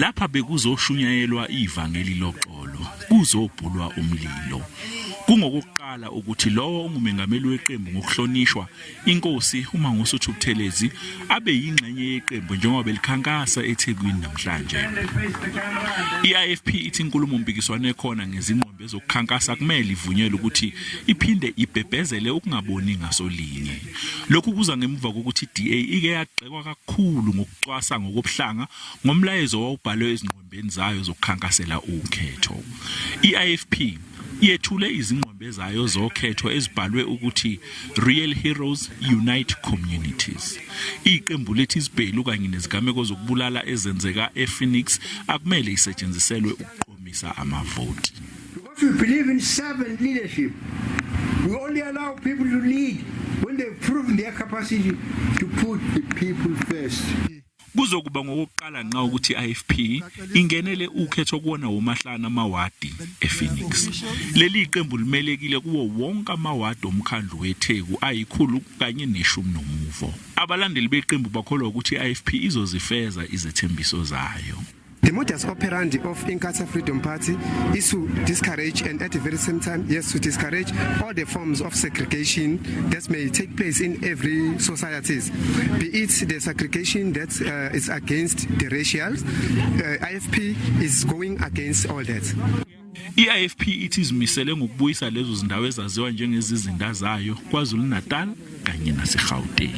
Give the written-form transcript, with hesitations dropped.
lapha bekuzoshunyayelwa ivangeli loxolo kuzobhulwa umlilo. Kungokuqala ukuthi lowo ongumengameli weqembu ngokuhlonishwa iNkosi uMangosuthu Buthelezi abe yingxenye yeqembu njengoba belikhankasa eThekwini namhlanje. IFP ithi inkulumo mpikiswano ekhona ngezingqondo zokukhankasa kumele ivunyelwe ukuthi iphinde ibhebhezele ukungaboni ngasolinye. Lokhu kuza ngemuva kokuthi DA ike yagxekwa kakhulu ngokucwasa ngokubuhlanga ngomlayezo owubhalwe ezingqombeni zayo zokukhankasela ukhetho. IFP yethule izingqombe zayo zokhetho ezibhalwe ukuthi Real Heroes Unite Communities. Iqembu lethi isibhelu kanye nezigameko zokubulala ezenzeka ePhoenix akumele isetshenziselwe ukuqomisa amavoti. Because we believe in servant leadership. We only allow people to lead when they've proven their capacity to put the people first. Kuzokuba ngokuqala nqa ukuthi IFP ingenele ukhetho kuona umahlana amawadi ePhoenix. Leli iqembu limelekile kuwo wonke amawadi omkhandlu weTheku ayikhulu kanye neshumi nomuvo. Abalandeli beqembu bakholwa ukuthi IFP izozifeza izethembiso zayo. The modus operandi of Inkatha Freedom Party is to discourage and at the very same time, yes, to discourage all the forms of segregation that may take place in every societies. Be it the segregation that is against the racials, IFP is going against all that. IFP ithi izimisele ngokubuyisa lezo zindawo ezaziwa njengezizinda zayo KwaZulu Natal kanye naseGauteng.